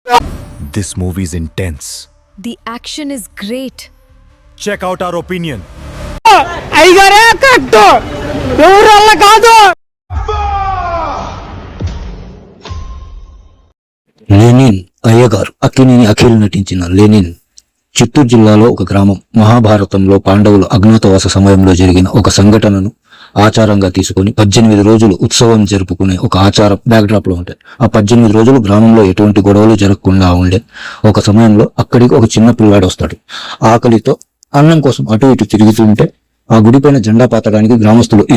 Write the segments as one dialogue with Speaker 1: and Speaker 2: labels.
Speaker 1: This movie is intense.
Speaker 2: The action is great.
Speaker 1: Check out our opinion.
Speaker 3: అయ్యగారే correct, ఎవరు వల్ల కాదు.
Speaker 4: Lenin అయ్యగారు అక్కినేని అఖిల్ నటించిన లెనిన్ చిత్తూరు జిల్లాలో ఒక గ్రామం. మహాభారతంలో పాండవులు అజ్ఞాతవాస సమయంలో జరిగిన ఒక సంఘటనను ఆచారంగా తీసుకొని 18 రోజులు ఉత్సవం జరుపుకునే ఒక ఆచారం బ్యాక్డ్రాప్ లో ఉంటాయి. ఆ 18 రోజులు గ్రామంలో ఎటువంటి గొడవలు జరగకుండా ఉండే ఒక సమయంలో అక్కడికి ఒక చిన్న పిల్లాడు వస్తాడు. ఆకలితో అన్నం కోసం అటు ఇటు తిరుగుతుంటే ఆ గుడిపైన జెండా పాతడానికి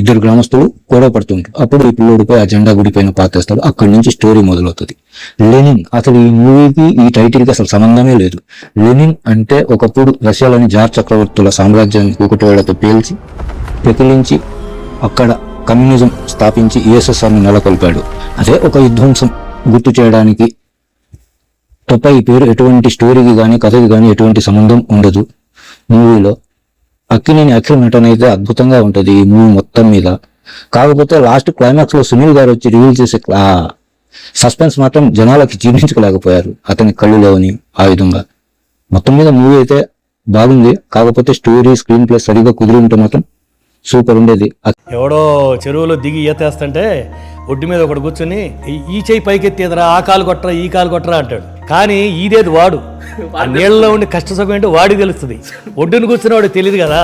Speaker 4: ఇద్దరు గ్రామస్తులు గొడవ పడుతుంటారు. అప్పుడు ఈ పిల్లోడిపై ఆ జెండా గుడిపైన పాతేస్తాడు. అక్కడి నుంచి స్టోరీ మొదలవుతుంది. లెనిన్ అసలు ఈ మూవీకి ఈ టైటిల్ కి అసలు సంబంధమే లేదు. లెనిన్ అంటే ఒకప్పుడు రష్యాలోని జార్ చక్రవర్తుల సామ్రాజ్యాన్ని కూకటోళ్లతో పేల్చి పెకిలించి అక్కడ కమ్యూనిజం స్థాపించి USSR ని నెలకొల్పాడు. అదే ఒక విధ్వంసం గుర్తు చేయడానికి తప్ప ఈ పేరు ఎటువంటి స్టోరీకి కానీ కథకి కానీ ఎటువంటి సంబంధం ఉండదు. మూవీలో అక్కినేని అఖిల్ నటన అయితే అద్భుతంగా ఉంటది ఈ మూవీ మొత్తం మీద. కాకపోతే లాస్ట్ క్లైమాక్స్ లో సునీల్ గారు వచ్చి రివీల్ చేసే సస్పెన్స్ మాత్రం జనాలకి జీర్ణించుకోలేకపోయారు అతని కళ్ళులోని. ఆ విధంగా మొత్తం మీద మూవీ అయితే బాగుంది. కాకపోతే స్టోరీ స్క్రీన్ ప్లే సరిగా కుదిరి ఉంటే మాత్రం సూపర్ ఉండేది.
Speaker 5: ఎవడో చెరువులో దిగి ఈతేస్తుంటే ఒడ్డు మీద ఒకటి కూర్చొని ఈ చేయి పైకెత్తేదరా, ఆ కాలు కొట్టరా, ఈ కాలు కొట్టరా అంటాడు. కానీ ఈదేది వాడు. ఆ నీళ్ళలో ఉండి కష్ట సుఖం ఏంటో వాడికి తెలుస్తుంది. ఒడ్డును కూర్చున్న వాడికి తెలియదు కదా.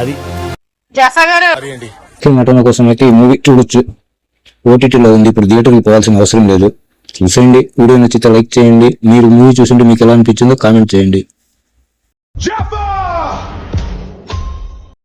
Speaker 5: అది
Speaker 4: నటన కోసం అయితే ఈ మూవీ చూడొచ్చు. OTTలో ఉంది. ఇప్పుడు థియేటర్కి పోవాల్సిన అవసరం లేదు. చూసేయండి. వీడియో నచ్చితే లైక్ చేయండి. మీరు మూవీ చూసింటే మీకు ఎలా అనిపించిందో కామెంట్ చేయండి.